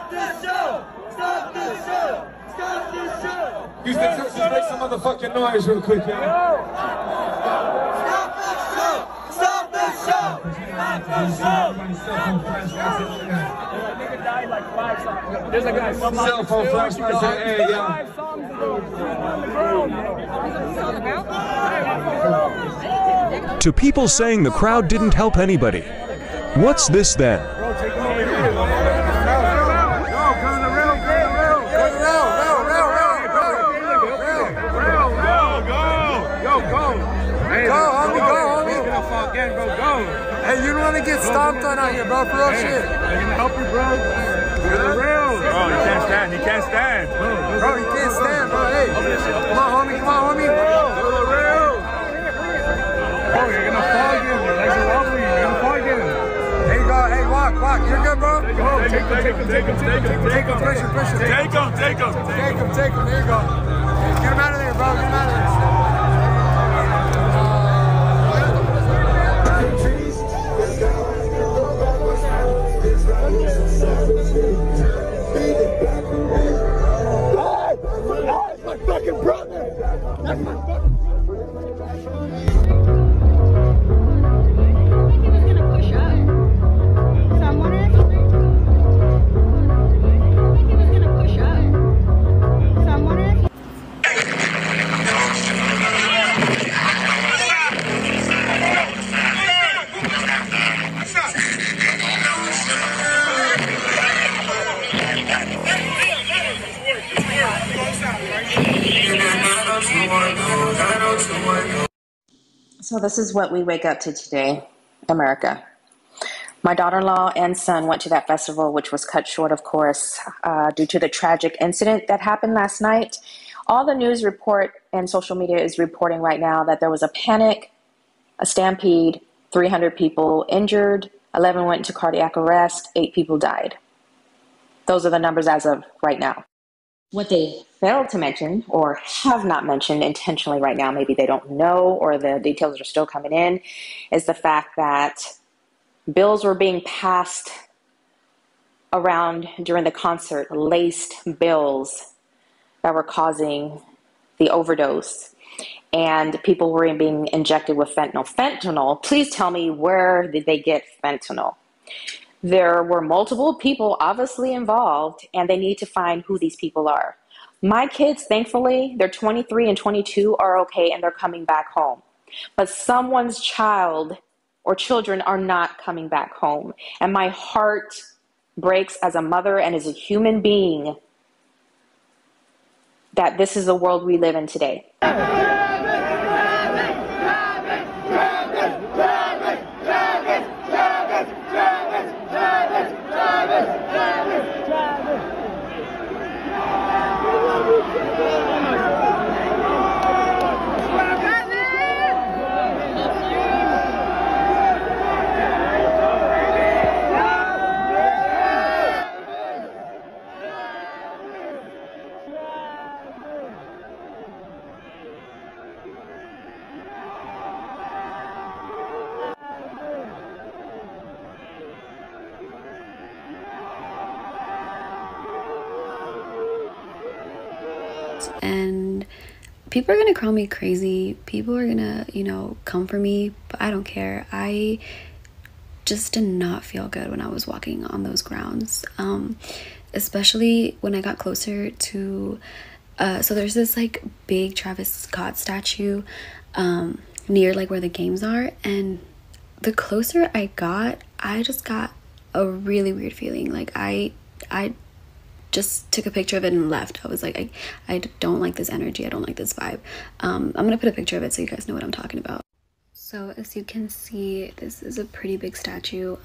Stop this show! Stop this show! Stop this show! Houston, just make some motherfucking noise real quick, y'all. Stop this show! Stop this show! Stop this show! Nigga died like 5 songs. There's a guy. Cell phone flashlights in the air, y'all. 5 songs ago. On the ground. To people saying the crowd didn't help anybody. What's this then? Bro, take him over here. Hey, you don't want to get stomped on out here, bro, for real shit. I'm gonna help you, bro. You're the real. Bro, you can't stand. You can't stand. Bro, you can't stand, bro. Hey, come on, homie. Come on, homie. You're the real. Bro, you're gonna fall again. Your legs are wobbly. You're gonna fall again. There you go. Hey, walk. You're good, bro. Take him. Take him. Push him. Take him. There you go. Get him out of there, bro. Get him out of there. That's my fucking brother! That's my fucking... So this is what we wake up to today, America. My daughter-in-law and son went to that festival, which was cut short, of course, due to the tragic incident that happened last night. All the news report and social media is reporting right now that there was a panic, a stampede, 300 people injured, 11 went into cardiac arrest, 8 people died. Those are the numbers as of right now. What they failed to mention, or have not mentioned intentionally right now, maybe they don't know or the details are still coming in, is the fact that bills were being passed around during the concert, laced bills that were causing the overdose. And people were being injected with fentanyl. Fentanyl, please tell me, where did they get fentanyl? There were multiple people obviously involved, and they need to find who these people are. My kids, thankfully, they're 23 and 22, are okay, and they're coming back home. But someone's child or children are not coming back home. And my heart breaks as a mother and as a human being that this is the world we live in today. And people are gonna call me crazy, people are gonna, come for me, but I don't care. I just did not feel good when I was walking on those grounds, especially when I got closer to so there's this like big Travis Scott statue near like where the games are, and the closer I got, I just got a really weird feeling. Like I just took a picture of it and left. I was like, I don't like this energy. I don't like this vibe. I'm gonna put a picture of it so you guys know what I'm talking about. So as you can see, this is a pretty big statue.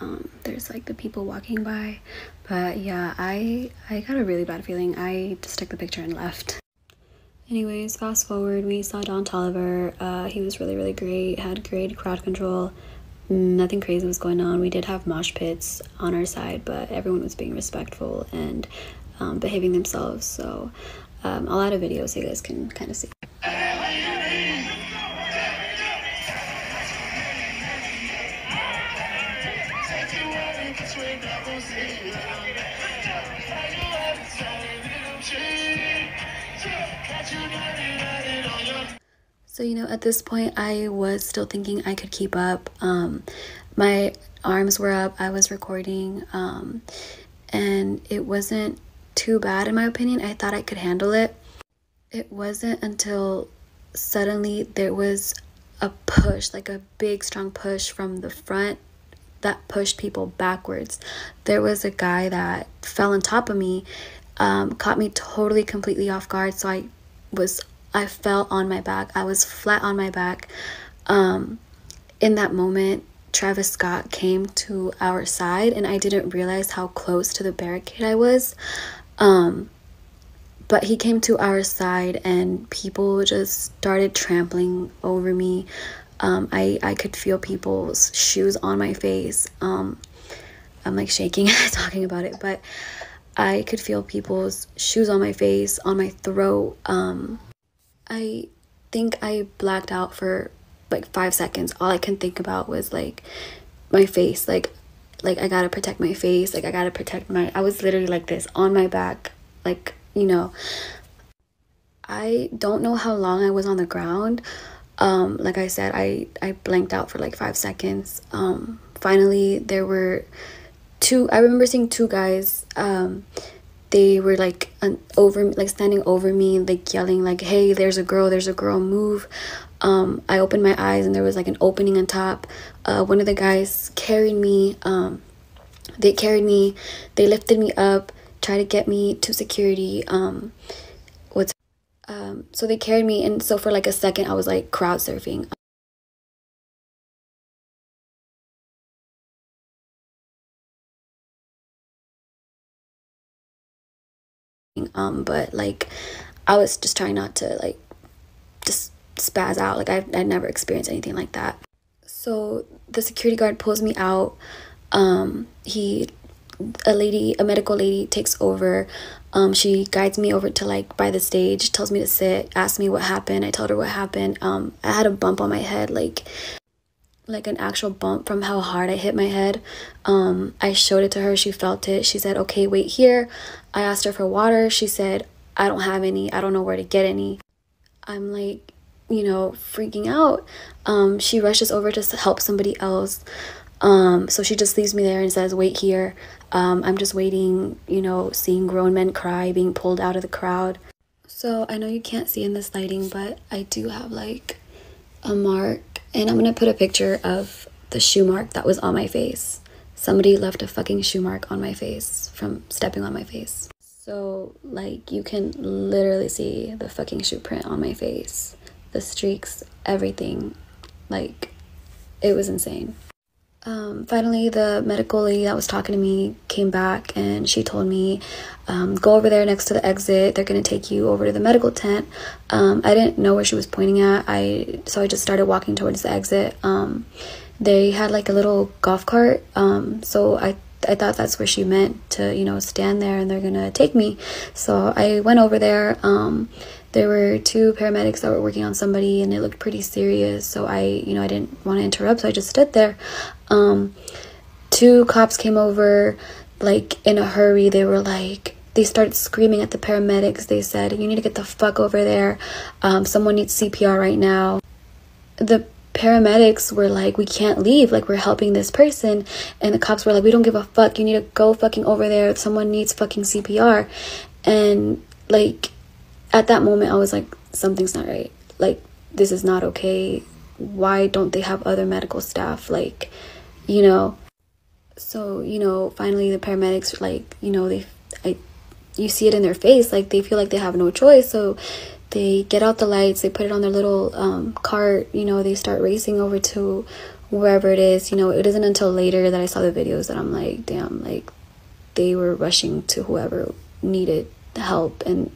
There's like the people walking by, but yeah, I got a really bad feeling. I just took the picture and left. Anyways, fast forward, we saw Don Toliver. He was really great, had great crowd control. Nothing crazy was going on. We did have mosh pits on our side, but everyone was being respectful and behaving themselves. So I'll add a video so you guys can kind of see. So, at this point, I was still thinking I could keep up. My arms were up, I was recording, and it wasn't too bad in my opinion. I thought I could handle it. It wasn't until suddenly there was a push, like a big, strong push from the front that pushed people backwards. There was a guy that fell on top of me, caught me totally, completely off guard. So I fell on my back. I was flat on my back. In that moment, Travis Scott came to our side, and I didn't realize how close to the barricade I was. But he came to our side, and people just started trampling over me. I could feel people's shoes on my face. I'm like shaking talking about it, but I could feel people's shoes on my face, on my throat. I think I blacked out for like 5 seconds. All I can think about was like my face, like I gotta protect my face, like I gotta protect I was literally like this on my back, like, I don't know how long I was on the ground. Like I said, I blanked out for like 5 seconds. Finally there were I remember seeing two guys. They were like standing over me, like yelling like, "Hey, there's a girl, move." I opened my eyes and there was like an opening on top. One of the guys carried me. They lifted me up, tried to get me to security. So they carried me, and so for like a second I was like crowd surfing. But like I was just trying not to like just spaz out. Like I'd never experienced anything like that. So the security guard pulls me out. A medical lady takes over. She guides me over to like by the stage, tells me to sit, asks me what happened. I told her what happened. I had a bump on my head, like an actual bump from how hard I hit my head. I showed it to her. She felt it. She said, "Okay, wait here." I asked her for water. She said, "I don't have any. I don't know where to get any." I'm like, freaking out. She rushes over to help somebody else. So she just leaves me there and says, "Wait here." I'm just waiting, seeing grown men cry, being pulled out of the crowd. So I know you can't see in this lighting, but I do have like a mark, and I'm gonna put a picture of the shoe mark that was on my face. Somebody left a fucking shoe mark on my face from stepping on my face. So like you can literally see the fucking shoe print on my face, the streaks, everything. Like it was insane. Finally, the medical lady that was talking to me came back, and she told me, go over there next to the exit. They're going to take you over to the medical tent. I didn't know where she was pointing at. So I just started walking towards the exit. They had like a little golf cart. So I thought that's where she meant to, stand there and they're going to take me. So I went over there. There were two paramedics that were working on somebody, and it looked pretty serious. So I didn't want to interrupt, so I just stood there. Two cops came over, like, in a hurry. They started screaming at the paramedics. They said, "You need to get the fuck over there. Someone needs CPR right now." The paramedics were like, "We can't leave. Like, we're helping this person." And the cops were like, "We don't give a fuck. You need to go fucking over there. Someone needs fucking CPR." And, like, at that moment, I was like, something's not right. Like, this is not okay. Why don't they have other medical staff? Like, So, finally the paramedics, like, you see it in their face. Like, they feel like they have no choice. So they get out the lights. They put it on their little cart. They start racing over to wherever it is. It isn't until later that I saw the videos that I'm like, damn, like, they were rushing to whoever needed help. And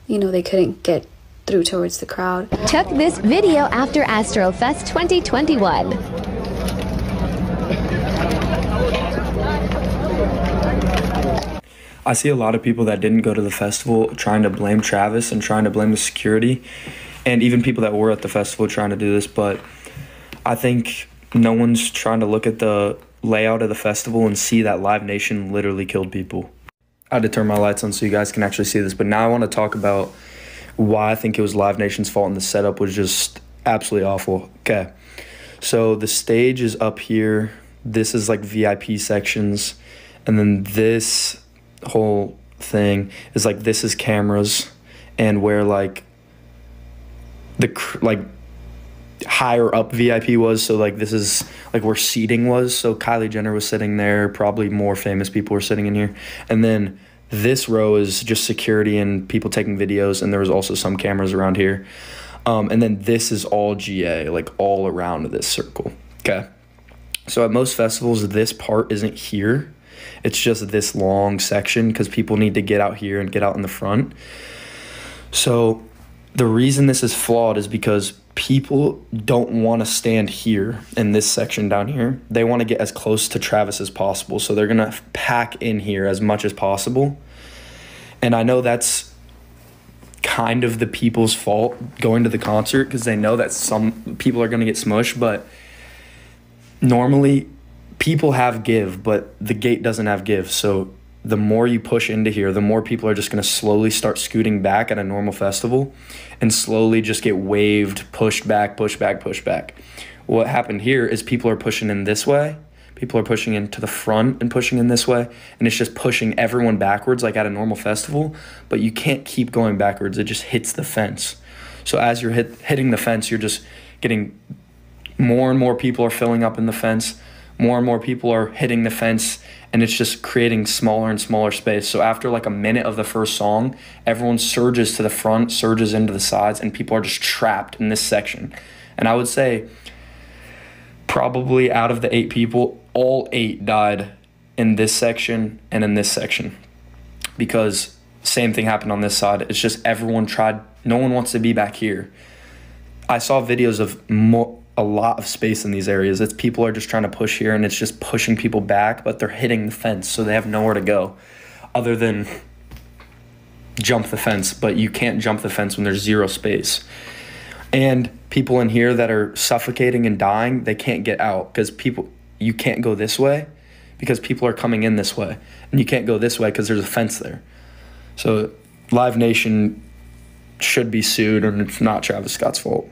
they couldn't get through towards the crowd. Took this video after Astrofest 2021. I see a lot of people that didn't go to the festival trying to blame Travis and trying to blame the security, and even people that were at the festival trying to do this, but I think no one's trying to look at the layout of the festival and see that Live Nation literally killed people. I had to turn my lights on so you guys can actually see this, but now I want to talk about why I think it was Live Nation's fault and the setup was just absolutely awful. Okay, so the stage is up here. This is like VIP sections, and then this whole thing is like, this is cameras, and where like the higher up VIP was. So like this is like where seating was. So Kylie Jenner was sitting there, probably more famous people were sitting in here, and then this row is just security and people taking videos, and there was also some cameras around here. And then this is all GA, like all around this circle. Okay, so at most festivals this part isn't here, it's just this long section because people need to get out here and get out in the front. So the reason this is flawed is because people don't want to stand here in this section down here. They want to get as close to Travis as possible. So they're going to pack in here as much as possible. And I know that's kind of the people's fault going to the concert because they know that some people are going to get smushed. But normally people have give, but the gate doesn't have give. So the more you push into here, the more people are just going to slowly start scooting back at a normal festival and slowly just get waved, pushed back, push back, push back. What happened here is people are pushing in this way. People are pushing into the front and pushing in this way. And it's just pushing everyone backwards like at a normal festival. But you can't keep going backwards. It just hits the fence. So as you're hitting the fence, you're just getting more and more people are filling up in the fence. More and more people are hitting the fence, and it's just creating smaller and smaller space. So after like a minute of the first song, everyone surges to the front, surges into the sides, and people are just trapped in this section. And I would say probably out of the 8 people, all 8 died in this section and in this section, because same thing happened on this side. It's just everyone tried. No one wants to be back here. I saw videos of a lot of space in these areas. It's people are just trying to push here, and it's just pushing people back, but they're hitting the fence, so they have nowhere to go other than jump the fence. But you can't jump the fence when there's 0 space. And people in here that are suffocating and dying, they can't get out because you can't go this way because people are coming in this way, and you can't go this way because there's a fence there. So Live Nation should be sued, and it's not Travis Scott's fault.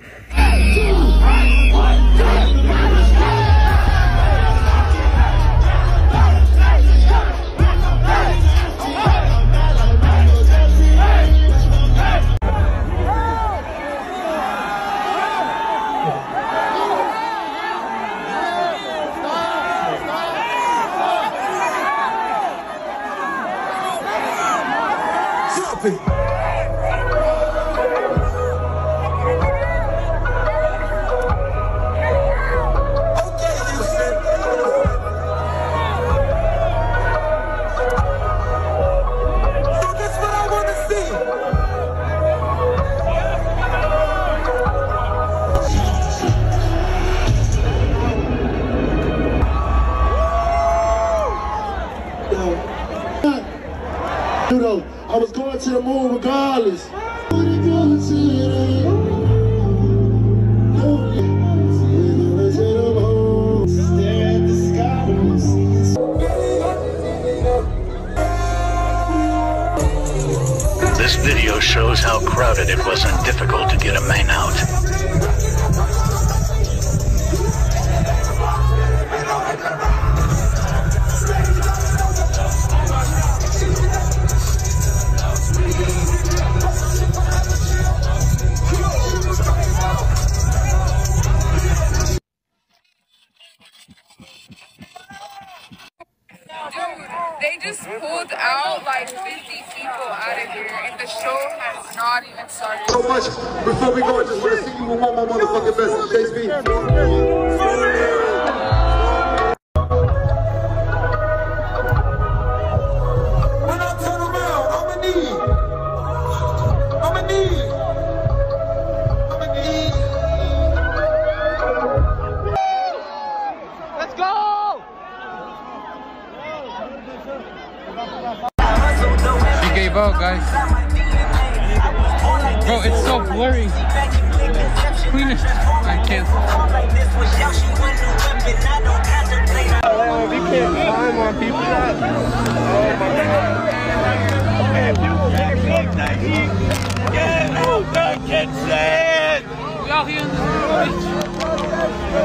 I was going to the moon regardless. This video shows how crowded it was and difficult to get a man out. They just pulled out like 50 people out of here, and the show has not even started. So much. Before we go, I just want to see you with one more motherfucking message. Chase when I turn around, I'ma need. Let's go! She gave up, guys. Bro, it's so blurry. Cleanest. I can't. We can't climb on people. Oh my God. Get out the kitchen! We out here in the bitch.